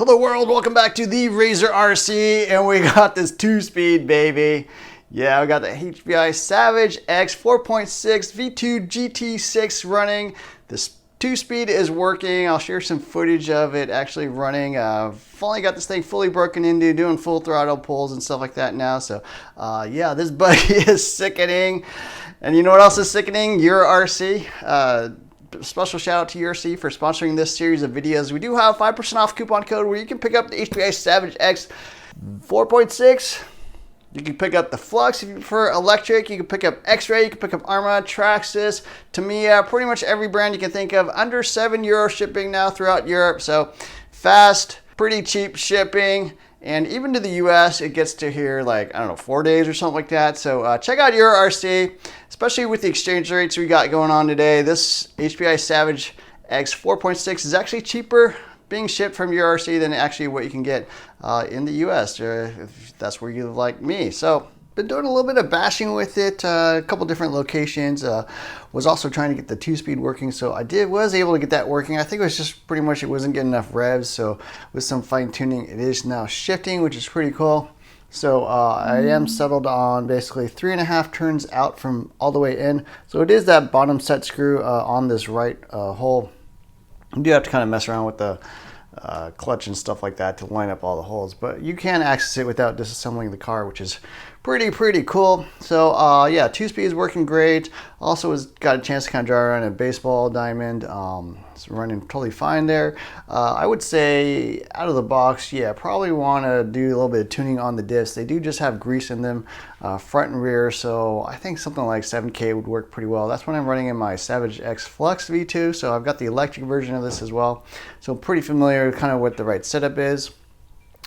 Hello world, welcome back to the Razor RC, and we got this 2-speed baby. Yeah, we got the HPI Savage X 4.6 V2 GT-6 running. This 2-speed is working. I'll share some footage of it actually running. Finally got this thing fully broken into, doing full throttle pulls and stuff like that now. So yeah, this buggy is sickening. And you know what else is sickening? Your RC. Special shout out to URC for sponsoring this series of videos. We do have 5% off coupon code where you can pick up the HPI Savage X 4.6. You can pick up the Flux if you prefer electric. You can pick up X-Ray. You can pick up Arma, Traxxas, Tamiya, pretty much every brand you can think of. Under €7 shipping now throughout Europe. So fast, pretty cheap shipping. And even to the US, it gets to here like, I don't know, 4 days or something like that. So check out your RC, especially with the exchange rates we got going on today. This HPI Savage X 4.6 is actually cheaper being shipped from your RC than actually what you can get in the US, if that's where you live like me. So been doing a little bit of bashing with it, a couple different locations. Was also trying to get the 2-speed working, so was able to get that working. I think it was just pretty much it wasn't getting enough revs, so with some fine tuning it is now shifting, which is pretty cool. So I am settled on basically 3.5 turns out from all the way in. So it is that bottom set screw on this right hole. You do have to kind of mess around with the clutch and stuff like that to line up all the holes, but you can access it without disassembling the car, which is pretty cool. So yeah, 2-speed is working great. Also got a chance to kind of drive around a baseball diamond. It's running totally fine there. I would say out of the box, yeah, probably want to do a little bit of tuning on the diffs. They do just have grease in them, front and rear, so I think something like 7K would work pretty well. That's what I'm running in my Savage X Flux V2, so I've got the electric version of this as well. So pretty familiar with kind of what the right setup is.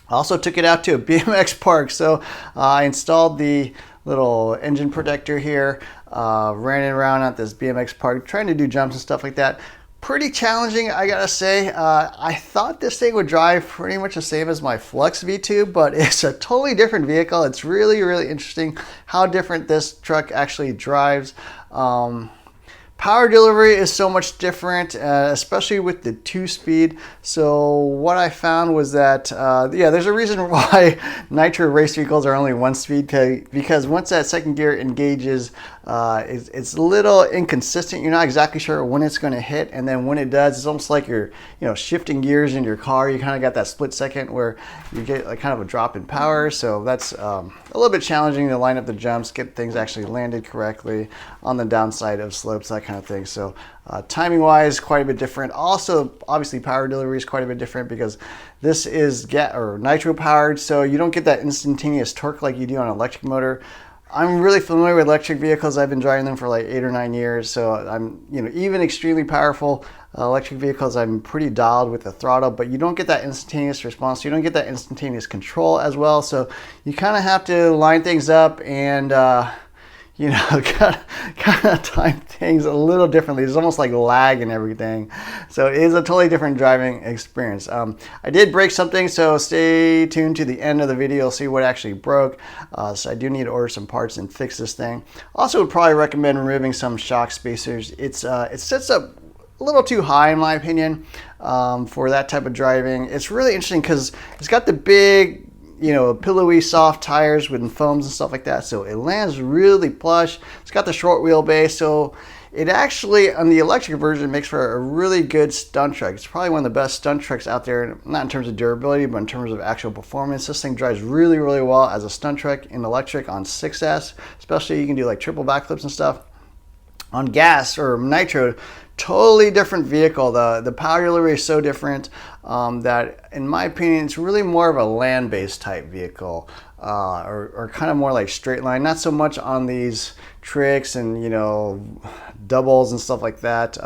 I also took it out to a BMX park, so I installed the little engine protector here, ran it around at this BMX park, trying to do jumps and stuff like that. Pretty challenging, I gotta say. I thought this thing would drive pretty much the same as my Flux V2, but it's a totally different vehicle. It's really interesting how different this truck actually drives. Power delivery is so much different, especially with the 2-speed. So what I found was that, yeah, there's a reason why nitro race vehicles are only 1-speed, because once that second gear engages, it's a little inconsistent. You're not exactly sure when it's going to hit, and then when it does, it's almost like you're, shifting gears in your car. You kind of got that split second where you get like kind of a drop in power. So that's a little bit challenging to line up the jumps, get things actually landed correctly on the downside of slopes, that kind of thing. So timing wise, quite a bit different. Also, obviously power delivery is quite a bit different because this is nitro powered, so you don't get that instantaneous torque like you do on an electric motor. I'm really familiar with electric vehicles. I've been driving them for like 8 or 9 years, so I'm, even extremely powerful electric vehicles, I'm pretty dialed with the throttle, but you don't get that instantaneous response. You don't get that instantaneous control as well, so you kind of have to line things up and kind of time things a little differently. It's almost like lag and everything. So it is a totally different driving experience. I did break something, so stay tuned to the end of the video. You'll see what actually broke. So I do need to order some parts and fix this thing. Also would probably recommend removing some shock spacers. It sits up a little too high in my opinion for that type of driving. It's really interesting because it's got the big, pillowy soft tires with foams and stuff like that, so it lands really plush. It's got the short wheelbase, so it actually, on the electric version, makes for a really good stunt truck. It's probably one of the best stunt trucks out there, not in terms of durability, but in terms of actual performance. This thing drives really well as a stunt truck in electric on 6S, especially. You can do like triple backflips and stuff. On gas or nitro, totally different vehicle. The power delivery is so different that, in my opinion, it's really more of a land-based type vehicle, or kind of more like straight line. Not so much on these tricks and doubles and stuff like that.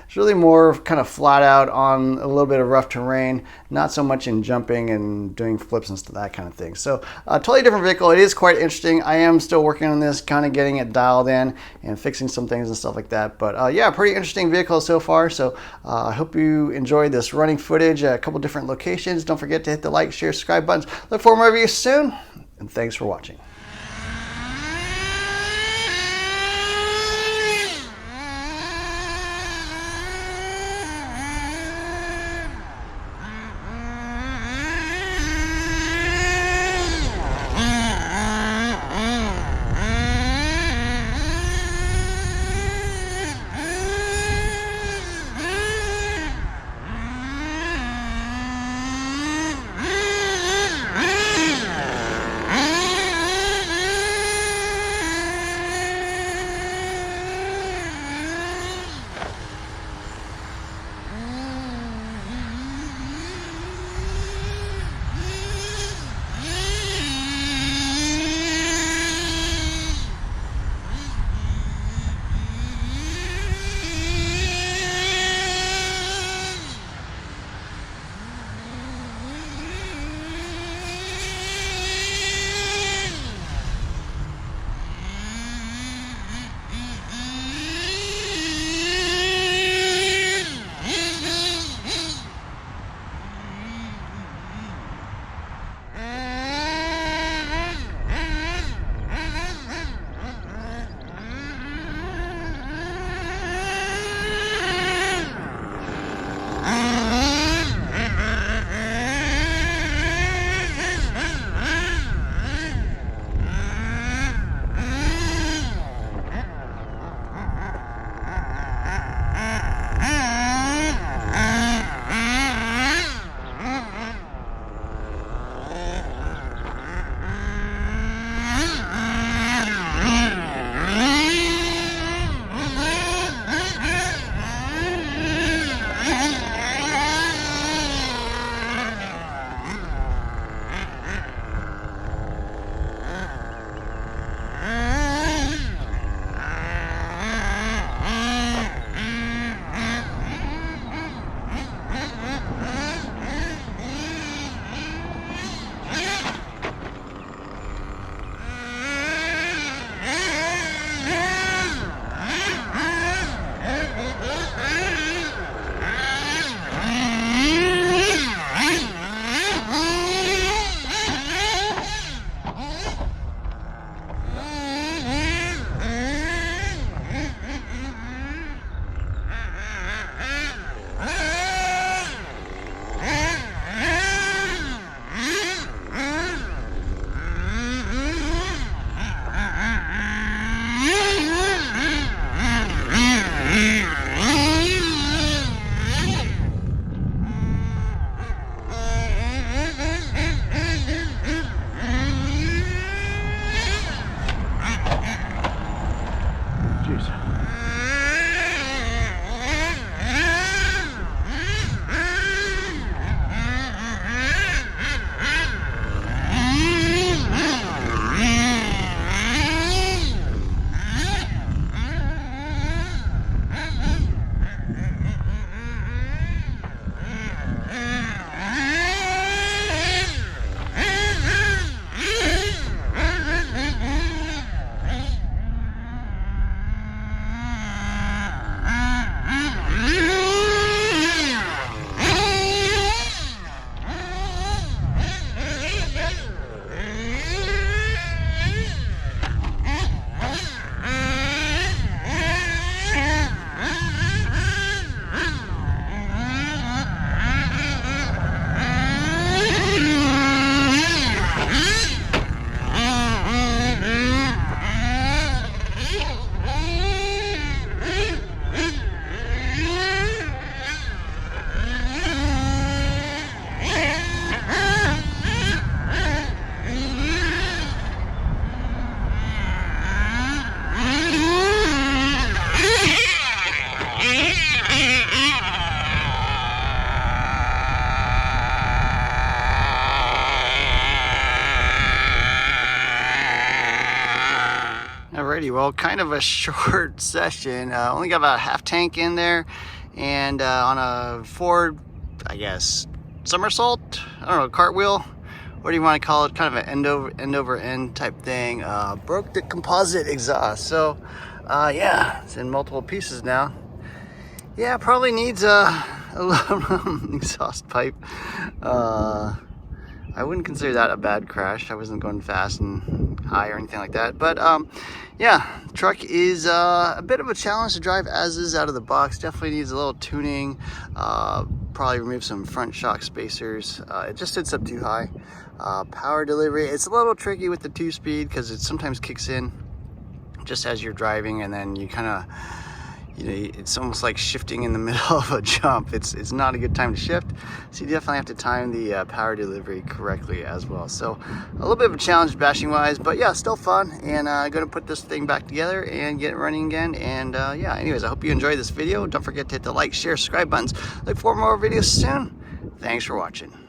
It's really more kind of flat out on a little bit of rough terrain, not so much in jumping and doing flips and stuff, that kind of thing. So totally different vehicle. It is quite interesting. I am still working on this, kind of getting it dialed in and fixing some things and stuff like that. But yeah, pretty interesting vehicle so far. So I hope you enjoyed this running footage at a couple different locations. Don't forget to hit the like, share, subscribe buttons. Look for more reviews soon, and thanks for watching. Cheers. Alrighty, well, kind of a short session. Only got about a half tank in there, and on a Ford, I guess, somersault, I don't know, cartwheel, what do you want to call it, kind of an end over end type thing. Broke the composite exhaust, so yeah, it's in multiple pieces now. Yeah, probably needs a aluminum exhaust pipe. I wouldn't consider that a bad crash. I wasn't going fast and high or anything like that. But yeah, truck is a bit of a challenge to drive as is out of the box. Definitely needs a little tuning. Probably remove some front shock spacers. It just sits up too high. Power delivery, it's a little tricky with the 2-speed because it sometimes kicks in just as you're driving, and then you kind of, you know, it's almost like shifting in the middle of a jump. It's not a good time to shift, so you definitely have to time the power delivery correctly as well. So a little bit of a challenge bashing wise, but yeah, still fun. And I'm gonna put this thing back together and get it running again. And yeah, anyways, I hope you enjoyed this video. Don't forget to hit the like, share, subscribe buttons. Look for more videos soon. Thanks for watching.